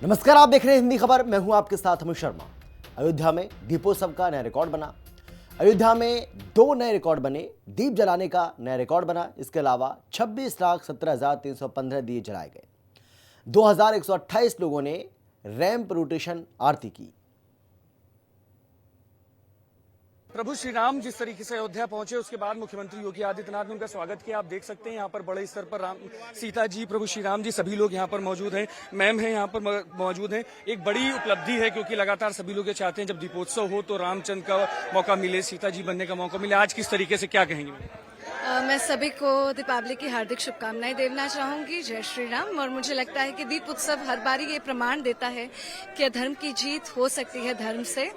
नमस्कार, आप देख रहे हैं हिंदी खबर। मैं हूं आपके साथ अमित शर्मा। अयोध्या में दीपोत्सव का नया रिकॉर्ड बना। अयोध्या में 2 नए रिकॉर्ड बने। दीप जलाने का नया रिकॉर्ड बना। इसके अलावा 26,17,315 दिए जलाए गए। 2,128 लोगों ने रैंप रोटेशन आरती की। प्रभु श्री राम जिस तरीके से अयोध्या पहुंचे, उसके बाद मुख्यमंत्री योगी आदित्यनाथ ने उनका स्वागत किया। आप देख सकते हैं यहाँ पर बड़े स्तर पर सीता जी, प्रभु श्री राम जी, सभी लोग यहाँ पर मौजूद हैं। मैम है यहाँ पर मौजूद हैं। एक बड़ी उपलब्धि है क्योंकि लगातार सभी लोग ये चाहते हैं जब दीपोत्सव हो तो रामचंद्र का मौका मिले, सीता जी बनने का मौका मिले। आज किस तरीके से क्या कहेंगे? मैं सभी को दीपावली की हार्दिक शुभकामनाएं देना चाहूंगी। जय श्री राम। और मुझे लगता है कि दीप उत्सव हर बार ये प्रमाण देता है कि अधर्म की जीत हो सकती है धर्म से,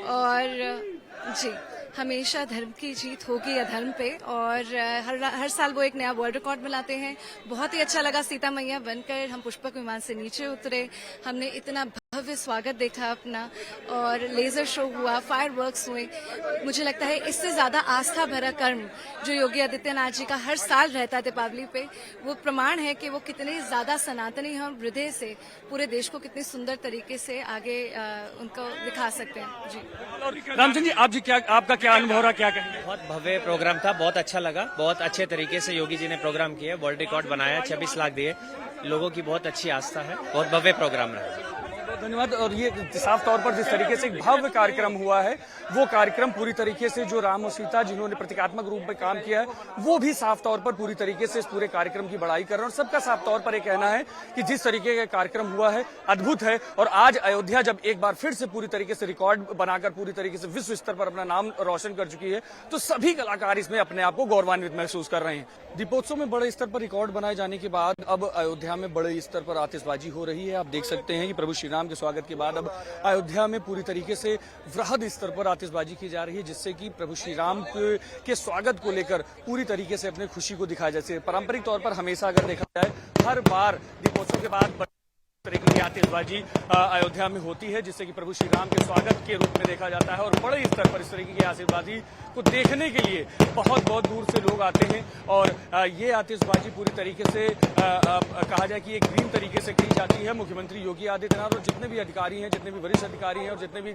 और जी हमेशा धर्म की जीत होगी अधर्म पे। और हर साल वो एक नया वर्ल्ड रिकॉर्ड बनाते हैं। बहुत ही अच्छा लगा सीता मैया बनकर हम पुष्पक विमान से नीचे उतरे। हमने इतना भव्य स्वागत देखा अपना, और लेजर शो हुआ, फायरवर्क्स हुए। मुझे लगता है इससे ज्यादा आस्था भरा कर्म जो योगी आदित्यनाथ जी का हर साल रहता है दीपावली पे, वो प्रमाण है कि वो कितने ज्यादा सनातनी हम हृदय से पूरे देश को कितने सुंदर तरीके से आगे उनको दिखा सकते हैं। जी रामचंद्र जी, आप जी आपका क्या अनुभव रहा, क्या कहेंगे? बहुत भव्य प्रोग्राम था, बहुत अच्छा लगा। बहुत अच्छे तरीके से योगी जी ने प्रोग्राम किया, वर्ल्ड रिकॉर्ड बनाया, 26 लाख दिए। लोगों की बहुत अच्छी आस्था है, बहुत भव्य प्रोग्राम रहा। धन्यवाद। और ये साफ तौर पर जिस तरीके से एक भव्य कार्यक्रम हुआ है, वो कार्यक्रम पूरी तरीके से जो राम और सीता जिन्होंने प्रतीकात्मक रूप में काम किया है, वो भी साफ तौर पर पूरी तरीके से इस पूरे कार्यक्रम की बड़ाई कर रहे हैं। और सबका साफ तौर पर ये कहना है कि जिस तरीके का कार्यक्रम हुआ है अद्भुत है। और आज अयोध्या जब एक बार फिर से पूरी तरीके से रिकॉर्ड बनाकर पूरी तरीके से विश्व स्तर पर अपना नाम रोशन कर चुकी है, तो सभी कलाकार इसमें अपने आप को गौरवान्वित महसूस कर रहे हैं। दीपोत्सव में बड़े स्तर पर रिकॉर्ड बनाए जाने के बाद अब अयोध्या में बड़े स्तर पर आतिशबाजी हो रही है। आप देख सकते हैं कि प्रभु श्री राम के स्वागत के बाद अब अयोध्या में पूरी तरीके से वृहद स्तर पर आतिशबाजी की जा रही है, जिससे कि प्रभु श्री राम के स्वागत को लेकर पूरी तरीके से अपनी खुशी को दिखाया। जैसे पारंपरिक तौर पर हमेशा अगर देखा जाए, हर बार दीपोत्सव के बाद तरीके की आतिशबाजी अयोध्या में होती है, जिससे कि प्रभु श्री राम के स्वागत के रूप में देखा जाता है। और बड़े स्तर पर इस तरीके की आतिशबाजी को देखने के लिए बहुत बहुत दूर से लोग आते हैं। और ये आतिशबाजी पूरी तरीके से कहा जाए कि एक ग्रीन तरीके से की जाती है। मुख्यमंत्री योगी आदित्यनाथ और जितने भी अधिकारी हैं, जितने भी वरिष्ठ अधिकारी हैं, और जितने भी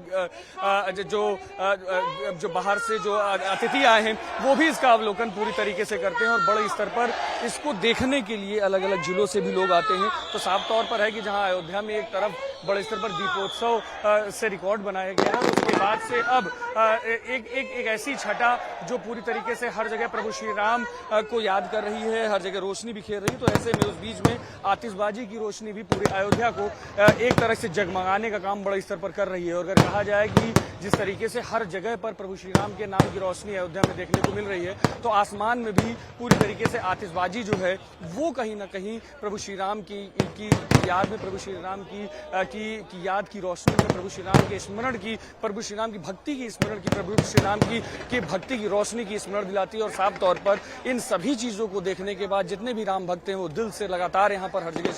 जो बाहर से जो अतिथि आए हैं, वो भी इसका अवलोकन पूरी तरीके से करते हैं। और बड़े स्तर पर इसको देखने के लिए अलग अलग जिलों से भी लोग आते हैं। तो साफ तौर पर है कि जहां अयोध्या में एक तरफ बड़े स्तर पर दीपोत्सव से रिकॉर्ड बनाया गया है, उसके बाद से अब एक ऐसी छटा जो पूरी तरीके से हर जगह प्रभु श्री राम को याद कर रही है, हर जगह रोशनी बिखेर रही है। तो ऐसे में उस बीच में आतिशबाजी की रोशनी भी पूरे अयोध्या को एक तरह से जगमगाने का काम बड़े स्तर पर कर रही है। और अगर कहा जाए कि जिस तरीके से हर जगह पर प्रभु श्री राम के नाम की रोशनी अयोध्या में देखने को मिल रही है, तो आसमान में भी पूरी तरीके से आतिशबाजी जो है वो कहीं ना कहीं प्रभु श्री राम की याद में, प्रभु श्री राम की याद की रोशनी में, प्रभु श्री राम के स्मरण की, प्रभु श्री राम की भक्ति की स्मरण की, प्रभु श्री राम की भक्ति की रोशनी की स्मरण दिलाती है। और साफ तौर पर इन सभी चीजों को देखने के बाद जितने भी राम भक्त हैं वो दिल से लगातार यहाँ पर हर जगह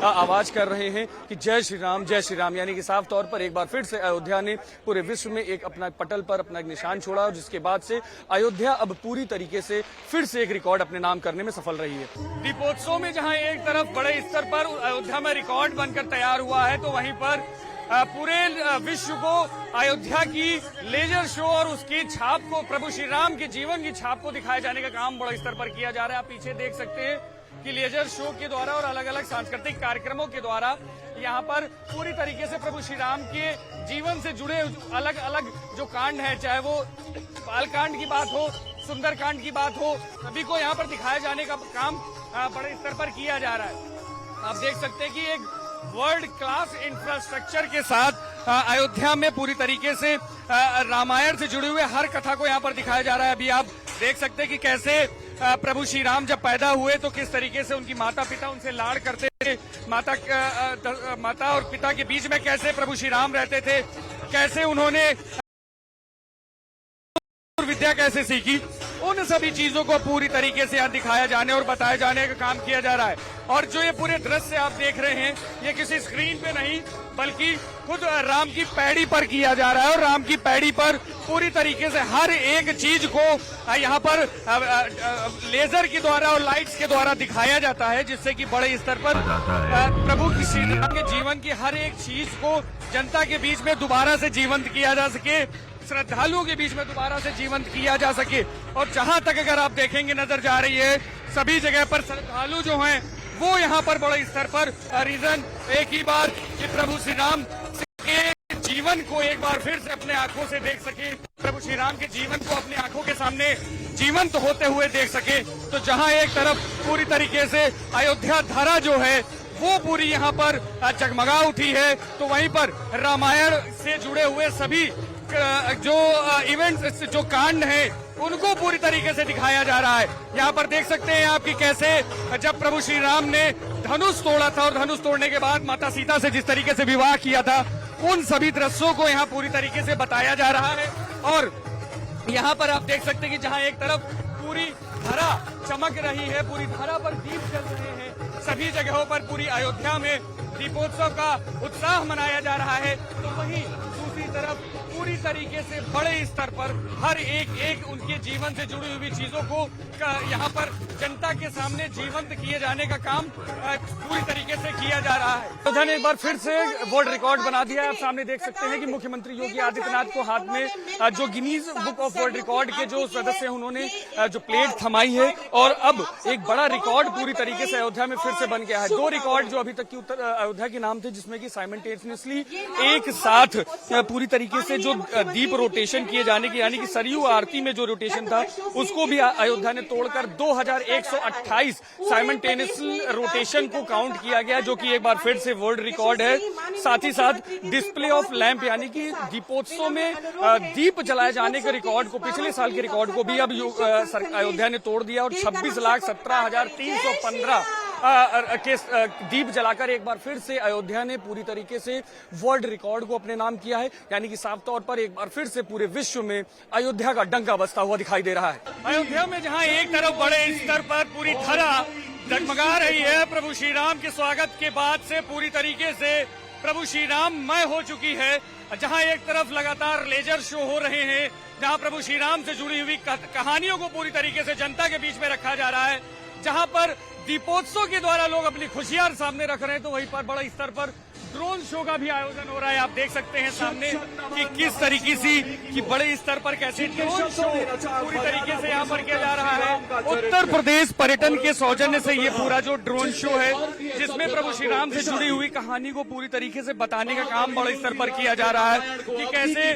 आवाज कर रहे हैं कि जय श्री राम, जय श्री राम। यानी कि साफ तौर पर एक बार फिर से अयोध्या ने पूरे विश्व में एक अपना पटल पर अपना एक निशान छोड़ा, और जिसके बाद से अयोध्या अब पूरी तरीके से फिर से एक रिकॉर्ड अपने नाम करने में सफल रही है। दीपोत्सव में जहां एक तरफ बड़े स्तर पर अयोध्या में रिकॉर्ड बनकर तैयार हुआ है, तो वहीं पर पूरे विश्व को अयोध्या की लेजर शो और उसकी छाप को, प्रभु श्री राम के जीवन की छाप को दिखाए जाने का काम बड़े स्तर पर किया जा रहा है। आप पीछे देख सकते हैं कि लेजर शो के द्वारा और अलग अलग सांस्कृतिक कार्यक्रमों के द्वारा यहाँ पर पूरी तरीके से प्रभु श्री राम के जीवन से जुड़े अलग अलग जो कांड है, चाहे वो बाल कांड की बात हो, सुंदर कांड की बात हो, सभी को यहाँ पर दिखाए जाने का काम बड़े स्तर पर किया जा रहा है। आप देख सकते हैं कि एक वर्ल्ड क्लास इंफ्रास्ट्रक्चर के साथ अयोध्या में पूरी तरीके से रामायण से जुड़े हुए हर कथा को यहाँ पर दिखाया जा रहा है। अभी आप देख सकते हैं कि कैसे प्रभु श्री राम जब पैदा हुए तो किस तरीके से उनकी माता पिता उनसे लाड़ करते थे, माता और पिता के बीच में कैसे प्रभु श्री राम रहते थे, कैसे उन्होंने विद्या कैसे सीखी, उन सभी चीजों को पूरी तरीके से यहाँ दिखाया जाने और बताया जाने का काम किया जा रहा है। और जो ये पूरे दृश्य आप देख रहे हैं, ये किसी स्क्रीन पे नहीं बल्कि खुद राम की पैड़ी पर किया जा रहा है। और राम की पैड़ी पर पूरी तरीके से हर एक चीज को यहाँ पर लेजर के द्वारा और लाइट्स के द्वारा दिखाया जाता है, जिससे कि बड़े स्तर पर प्रभु श्री राम के जीवन की हर एक चीज को जनता के बीच में दोबारा से जीवंत किया जा सके, श्रद्धालुओं के बीच में दोबारा से जीवंत किया जा सके। और जहां तक अगर आप देखेंगे नजर जा रही है, सभी जगह पर श्रद्धालु जो हैं वो यहाँ पर बड़े स्तर पर रीजन एक ही बात कि प्रभु श्री राम के जीवन को एक बार फिर से अपने आंखों से देख सके, प्रभु श्री राम के जीवन को अपने आंखों के सामने जीवंत होते हुए देख सके। तो जहां एक तरफ पूरी तरीके से अयोध्या धरा जो है वो पूरी यहाँ पर जगमगा उठी है, तो वहीं पर रामायण से जुड़े हुए सभी जो इवेंट्स, जो कांड हैं, उनको पूरी तरीके से दिखाया जा रहा है। यहाँ पर देख सकते हैं आप कि कैसे जब प्रभु श्री राम ने धनुष तोड़ा था और धनुष तोड़ने के बाद माता सीता से जिस तरीके से विवाह किया था, उन सभी दृश्यों को यहाँ पूरी तरीके से बताया जा रहा है। और यहाँ पर आप देख सकते हैं कि जहाँ एक तरफ पूरी धरा चमक रही है, पूरी धरा पर दीप जल रहे हैं, सभी जगहों पर पूरी अयोध्या में दीपोत्सव का उत्साह मनाया जा रहा है, तो वहीं दूसरी तरफ पूरी तरीके से बड़े स्तर पर हर एक उनके जीवन से जुड़ी हुई चीजों को यहाँ पर जनता के सामने जीवंत किए जाने का काम पूरी तरीके से किया जा रहा है। अयोध्या ने एक बार फिर से वर्ल्ड रिकॉर्ड बना दिया है। आप सामने देख सकते हैं कि मुख्यमंत्री योगी आदित्यनाथ को हाथ में जो Guinness book of world record के जो सदस्य हैं उन्होंने जो प्लेट थमाई है, और अब एक बड़ा रिकॉर्ड पूरी तरीके से अयोध्या में फिर से बन गया है। 2 रिकॉर्ड जो अभी तक की उत्तर अयोध्या के नाम थे, जिसमें कि साइमल्टेनियसली एक साथ पूरी तरीके से जो दीप रोटेशन किए जाने की, यानी कि सरयू आरती में जो रोटेशन था उसको भी अयोध्या ने तोड़कर 2128 साइमल्टेनियस रोटेशन को काउंट किया गया, जो कि एक बार फिर से वर्ल्ड रिकॉर्ड है। साथ ही साथ डिस्प्ले ऑफ लैंप, यानी कि दीपोत्सव में दीप जलाए जाने के रिकॉर्ड को, पिछले साल के रिकॉर्ड को भी अब अयोध्या ने तोड़ दिया और 26,17,315 के दीप जलाकर एक बार फिर से अयोध्या ने पूरी तरीके से वर्ल्ड रिकॉर्ड को अपने नाम किया है। यानी कि साफ तौर पर एक बार फिर से पूरे विश्व में अयोध्या का डंका बजता हुआ दिखाई दे रहा है। अयोध्या में जहां एक तरफ बड़े स्तर पर पूरी धरा जगमगा रही है, प्रभु श्री राम के स्वागत के बाद से पूरी तरीके से प्रभु श्री राम मय हो चुकी है। जहां एक तरफ लगातार लेजर शो हो रहे हैं, जहां प्रभु श्री राम से जुड़ी हुई कहानियों को पूरी तरीके से जनता के बीच में रखा जा रहा है, जहां पर दीपोत्सव के द्वारा लोग अपनी खुशियां सामने रख रहे हैं, तो वहीं पर बड़े स्तर पर ड्रोन शो का भी आयोजन हो रहा है। आप देख सकते हैं सामने कि किस तरीके से कि बड़े स्तर पर कैसे ड्रोन शो पूरी तरीके से यहाँ पर किया जा रहा है। उत्तर प्रदेश पर्यटन के सौजन्य से ये पूरा जो ड्रोन शो है, जिसमें प्रभु श्री राम से जुड़ी हुई कहानी को पूरी तरीके से बताने का काम बड़े स्तर पर किया जा रहा है कि कैसे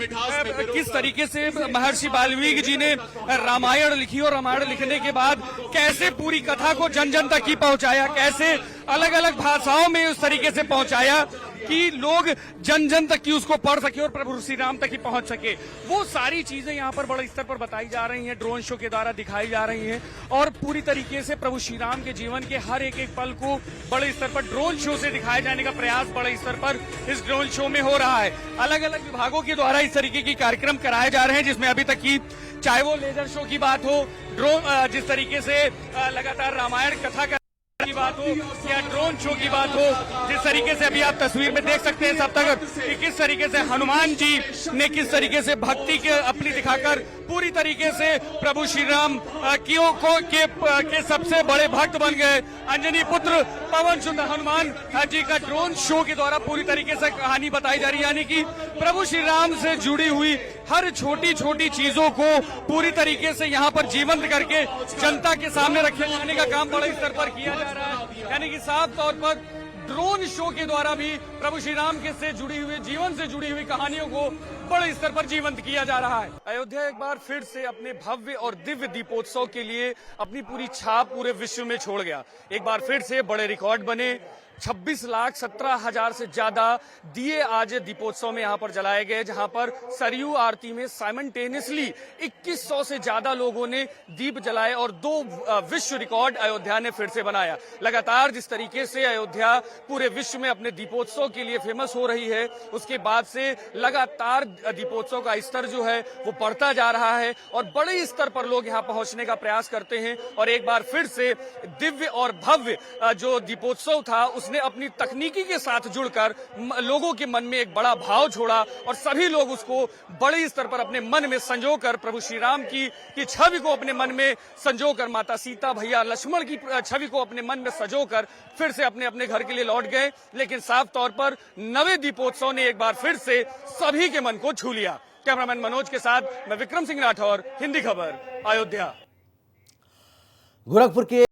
किस तरीके से महर्षि वाल्मीकि जी ने रामायण लिखी और रामायण लिखने के बाद कैसे पूरी कथा को जन जन तक ही पहुंचाया, कैसे अलग अलग भाषाओं में उस तरीके से पहुंचाया कि लोग जन जन तक की उसको पढ़ सके और प्रभु श्री राम तक ही पहुंच सके। वो सारी चीजें यहाँ पर बड़े स्तर पर बताई जा रही हैं, ड्रोन शो के द्वारा दिखाई जा रही हैं, और पूरी तरीके से प्रभु श्री राम के जीवन के हर एक पल को बड़े स्तर पर ड्रोन शो से दिखाए जाने का प्रयास बड़े स्तर पर इस ड्रोन शो में हो रहा है। अलग अलग विभागों के द्वारा इस तरीके की कार्यक्रम कराए जा रहे हैं, जिसमें अभी तक की चाहे वो लेजर शो की बात हो, ड्रोन जिस तरीके से लगातार रामायण कथा की बात हो या ड्रोन शो की बात हो, जिस तरीके से अभी आप तस्वीर में देख सकते हैं सब तक कि किस तरीके से हनुमान जी ने किस तरीके से भक्ति के अपनी दिखाकर पूरी तरीके से प्रभु श्री राम के सबसे बड़े भक्त बन गए। अंजनी पुत्र पवन सुत हनुमान जी का ड्रोन शो के द्वारा पूरी तरीके से कहानी बताई जा रही है, यानी कि प्रभु श्री राम से जुड़ी हुई हर छोटी छोटी चीजों को पूरी तरीके से यहाँ पर जीवंत करके जनता के सामने रखे जाने का काम बड़े स्तर पर किया जा रहा है। यानी कि साफ तौर पर ड्रोन शो के द्वारा भी प्रभु श्री राम के से जुड़ी हुई जीवन से जुड़ी हुई कहानियों को बड़े स्तर पर जीवंत किया जा रहा है। अयोध्या एक बार फिर से अपने भव्य और दिव्य दीपोत्सव के लिए अपनी पूरी छाप पूरे विश्व में छोड़ गया। एक बार फिर से बड़े रिकॉर्ड बने। 26,17,000 से ज्यादा दिए आज दीपोत्सव में यहाँ पर जलाए गए, जहाँ पर सरयू आरती में साइमल्टेनियसली 2100 से ज्यादा लोगों ने दीप जलाए और 2 विश्व रिकॉर्ड अयोध्या ने फिर से बनाया। लगातार जिस तरीके से अयोध्या पूरे विश्व में अपने दीपोत्सव के लिए फेमस हो रही है, उसके बाद से लगातार दीपोत्सव का स्तर जो है वो बढ़ता जा रहा है और बड़े स्तर पर लोग यहाँ पहुंचने का प्रयास करते हैं। और एक बार फिर से दिव्य और भव्य जो दीपोत्सव था, उस जिसने अपनी तकनीकी के साथ जुड़कर लोगों के मन में एक बड़ा भाव छोड़ा और सभी लोग उसको बड़े स्तर पर अपने मन में संजोकर प्रभु श्री राम की छवि को अपने मन में संजोकर, माता सीता भैया लक्ष्मण की छवि को अपने मन में संजोकर फिर से अपने अपने घर के लिए लौट गए। लेकिन साफ तौर पर नवे दीपोत्सव ने एक बार फिर से सभी के मन को छू लिया। कैमरामैन मनोज के साथ मैं विक्रम सिंह राठौर, हिंदी खबर, अयोध्या। गोरखपुर के